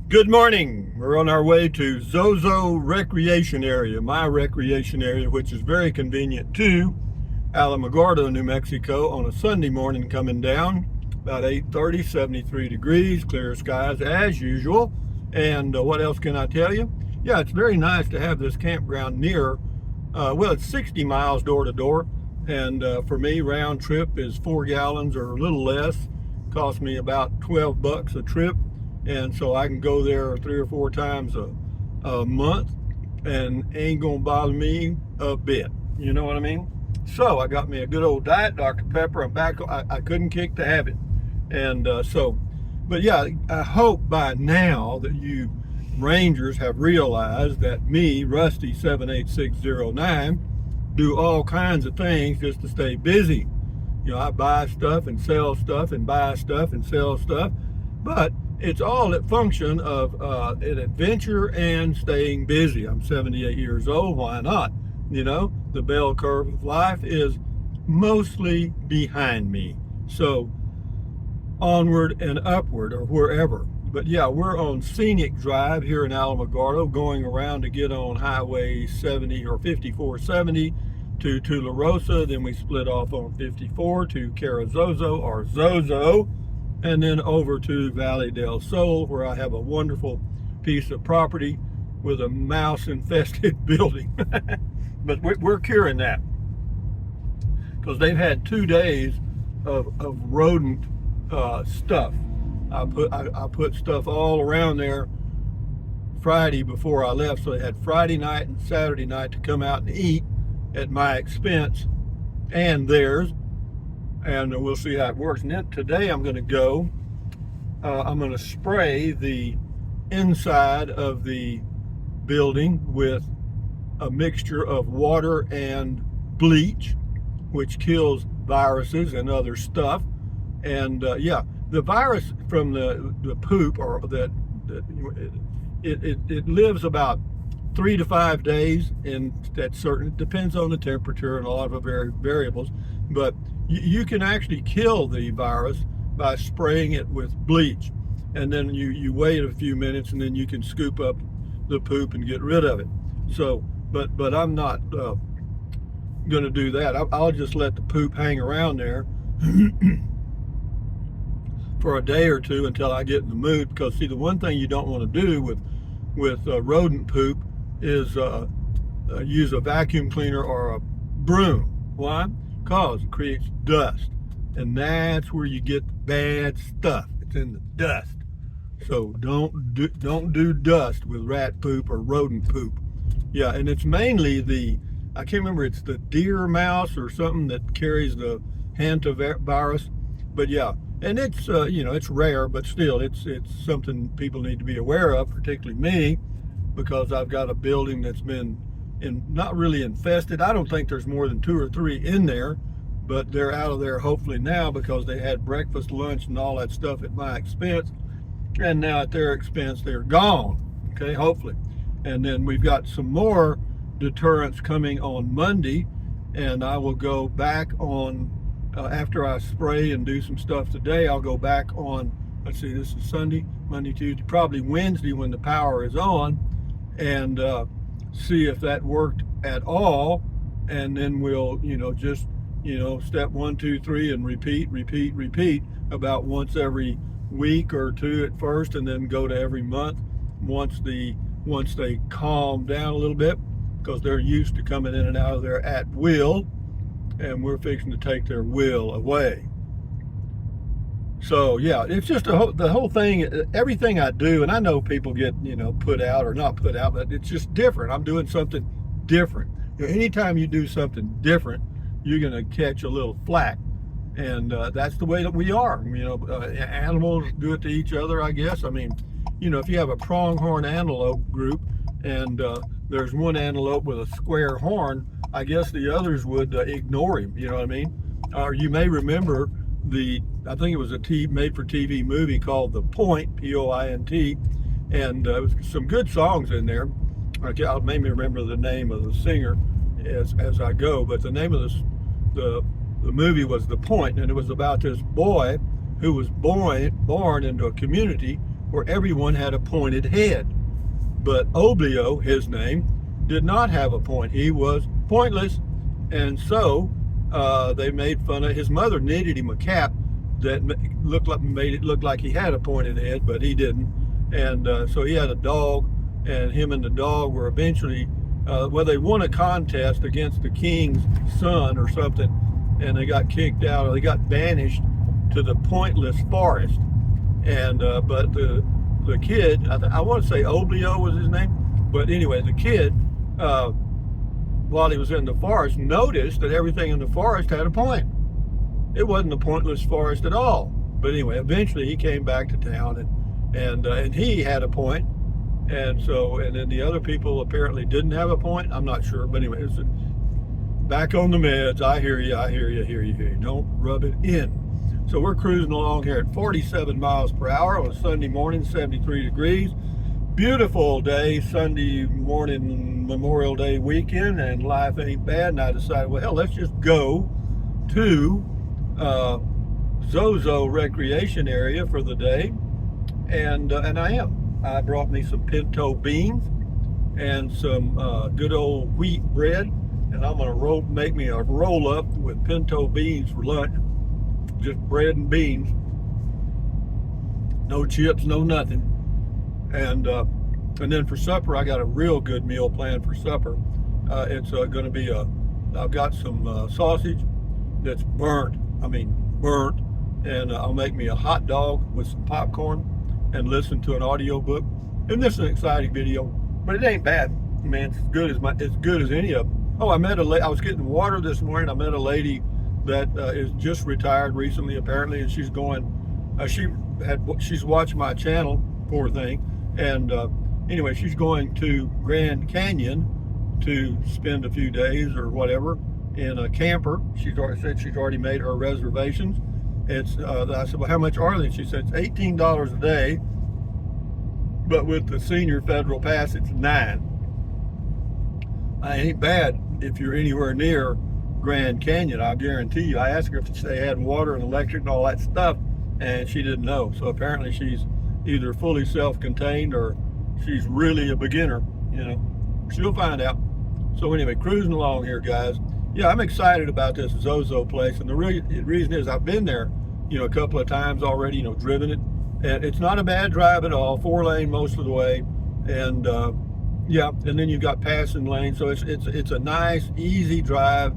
Good morning. We're on our way to Zozo Recreation Area, my recreation area, which is very convenient to Alamogordo, New Mexico, on a Sunday morning coming down. About 8:30, 73 degrees, clear skies as usual. And what else can I tell you? Yeah, it's very nice to have this campground near. Well, it's 60 miles door to door. And for me, round trip is 4 gallons or a little less. Cost me about 12 bucks a trip, and so I can go there 3 or 4 times a month and ain't gonna bother me a bit. You know what I mean? So I got me a good old diet Dr. Pepper. I'm back. I couldn't kick the habit. And but yeah, I hope by now that you Rangers have realized that me, Rusty 78609, do all kinds of things just to stay busy. I buy stuff and sell stuff and buy stuff and sell stuff, but it's all a function of an adventure and staying busy. I'm 78 years old. Why not? The bell curve of life is mostly behind me. So onward and upward or wherever. But yeah, we're on Scenic Drive here in Alamogordo, going around to get on Highway 70 or 5470 to Tularosa. Then we split off on 54 to Zozo or Zozo, and then over to Valley del Sol, where I have a wonderful piece of property with a mouse-infested building. But we're curing that because they've had 2 days of rodent stuff. I put stuff all around there Friday before I left, so they had Friday night and Saturday night to come out and eat at my expense and theirs, and we'll see how it works. And then today I'm going to go. I'm going to spray the inside of the building with a mixture of water and bleach, which kills viruses and other stuff. And yeah, the virus from the poop, or that it lives about 3 to 5 days, and that's certain. It depends on the temperature and a lot of variables, but you can actually kill the virus by spraying it with bleach, and then you wait a few minutes, and then you can scoop up the poop and get rid of it. So, but I'm not going to do that. I'll just let the poop hang around there for a day or two until I get in the mood. Because see, the one thing you don't want to do with rodent poop is use a vacuum cleaner or a broom. Why? Because it creates dust, and that's where you get the bad stuff. It's in the dust. So don't do dust with rat poop or rodent poop. Yeah, and it's mainly I can't remember, it's the deer mouse or something that carries the hantavirus. But yeah, and it's it's rare, but still it's something people need to be aware of, particularly me, because I've got a building that's been not really infested. I don't think there's more than 2 or 3 in there, but they're out of there hopefully now, because they had breakfast, lunch, and all that stuff at my expense, and now at their expense they're gone. Okay, hopefully. And then we've got some more deterrents coming on Monday, and I will go back on after I spray and do some stuff today. I'll go back on, let's see, this is Sunday, Monday, Tuesday, probably Wednesday when the power is on, and see if that worked at all. And then we'll just step 1, 2, 3 and repeat about once every week or two at first, and then go to every month once they calm down a little bit, because they're used to coming in and out of there at will, and we're fixing to take their will away. So yeah, it's just the whole thing, everything I do, and I know people get put out or not put out, but it's just different. I'm doing something different. Anytime you do something different, you're going to catch a little flack, and that's the way that we are. Animals do it to each other, I guess. I mean, if you have a pronghorn antelope group, and there's one antelope with a square horn, I guess the others would ignore him. You know what I mean? Or you may remember I think it was a made-for-TV movie called The Point, P-O-I-N-T, and there was some good songs in there. I'll maybe remember the name of the singer as I go, but the name of the movie was The Point, and it was about this boy who was born into a community where everyone had a pointed head. But Oblio, his name, did not have a point. He was pointless. And so they made fun of his mother, knitted him a cap that made it look like he had a pointed head, but he didn't. And so he had a dog, and him and the dog were eventually, they won a contest against the king's son or something, and they got kicked out, or they got banished to the pointless forest. And but the kid, I want to say Oblio was his name, but anyway, the kid, while he was in the forest, noticed that everything in the forest had a point. It wasn't a pointless forest at all. But anyway, eventually he came back to town, and he had a point. And then the other people apparently didn't have a point. I'm not sure, but anyway, it's back on the meds. I hear you. Don't rub it in. So we're cruising along here at 47 miles per hour on a Sunday morning, 73 degrees. Beautiful day, Sunday morning, Memorial Day weekend, and life ain't bad. And I decided, well, hell, let's just go to Zozo recreation area for the day. And I am. I brought me some pinto beans and some good old wheat bread. And I'm going to make me a roll up with pinto beans for lunch. Just bread and beans, no chips, no nothing. And then for supper, I got a real good meal planned for supper. It's going to be I've got some sausage that's burnt, and I'll make me a hot dog with some popcorn and listen to an audio book. And this is an exciting video, but it ain't bad. Man, it's good as any of them. Oh, I was getting water this morning. I met a lady that is just retired recently, apparently, and she's going. She's watched my channel, poor thing, and anyway, she's going to Grand Canyon to spend a few days or whatever in a camper. She's already said she's already made her reservations. I said, well, how much are they? She said it's $18 a day, but with the senior federal pass, it's $9. I ain't bad if you're anywhere near Grand Canyon, I guarantee you. I asked her if they had water and electric and all that stuff, and she didn't know. So apparently she's either fully self-contained or she's really a beginner, She'll find out. So anyway, cruising along here, guys. Yeah, I'm excited about this Zozo place, and the reason is I've been there, a couple of times already, driven it, and it's not a bad drive at all. 4-lane most of the way, and yeah, and then you've got passing lanes, so it's a nice, easy drive.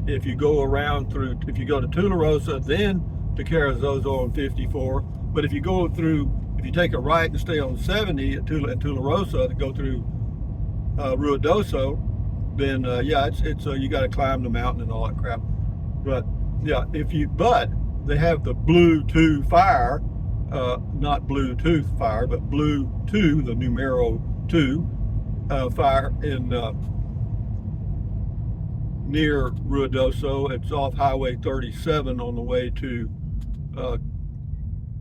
If you go if you go to Tularosa, then to Zozo on 54. But if you take a right and stay on 70 at Tularosa to go through Ruidoso, then yeah, it's you got to climb the mountain and all that crap. But yeah, but they have the Bluetooth fire, not Bluetooth fire, but Blue 2, the numero 2 fire in near Ruidoso. It's off Highway 37 on the way to,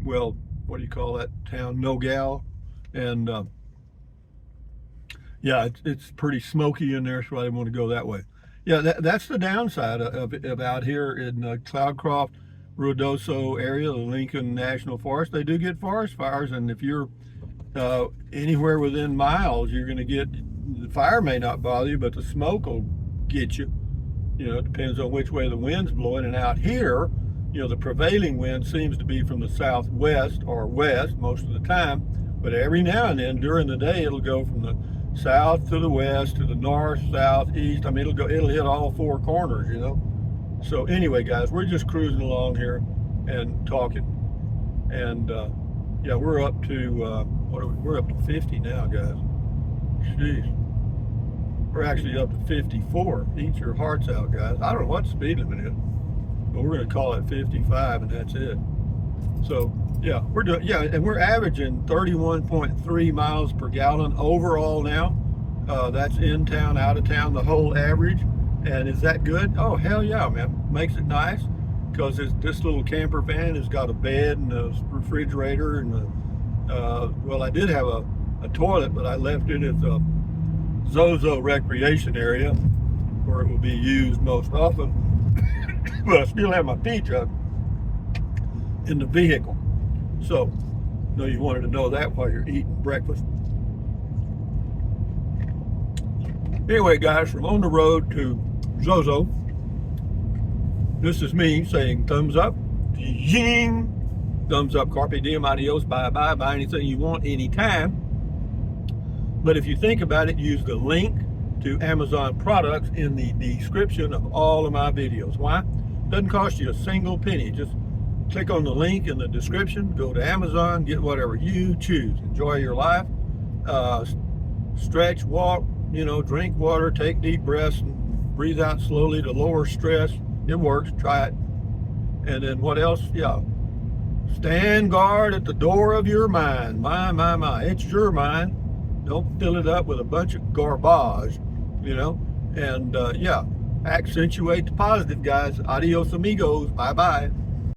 well, what do you call that town? Nogales. And yeah, it's pretty smoky in there, so I didn't want to go that way. Yeah, that's the downside of out here in Cloudcroft, Ruidoso area, the Lincoln National Forest. They do get forest fires, and if you're anywhere within miles, you're going to get, the fire may not bother you, but the smoke will get you. It depends on which way the wind's blowing. And out here, the prevailing wind seems to be from the southwest or west most of the time. But every now and then during the day, it'll go from the south to the west to the north, south, east. It'll hit all four corners, So anyway, guys, we're just cruising along here and talking. And yeah, we're up to we're up to 50 now, guys. Jeez. We're actually up to 54. Eat your hearts out, guys. I don't know what the speed limit is, but we're going to call it 55, and that's it. So, yeah, and we're averaging 31.3 miles per gallon overall now. That's in town, out of town, the whole average. And is that good? Oh, hell yeah, man. Makes it nice because this little camper van has got a bed and a refrigerator and well, I did have a toilet, but I left it at the Zozo recreation area where it will be used most often. But I still have my pee jug in the vehicle. So Know you wanted to know that while you're eating breakfast. Anyway, guys, from on the road to Zozo, this is me saying thumbs up, ying, thumbs up, carpe diem, adios, bye-bye, buy anything you want anytime. But if you think about it, use the link to Amazon products in the description of all of my videos. Why? Doesn't cost you a single penny. Just click on the link in the description, go to Amazon, get whatever you choose. Enjoy your life. Stretch, walk, drink water, take deep breaths, and breathe out slowly to lower stress. It works. Try it. And then what else? Yeah. Stand guard at the door of your mind. My. It's your mind. Don't fill it up with a bunch of garbage, and yeah, accentuate the positive, guys. Adios, amigos. Bye-bye.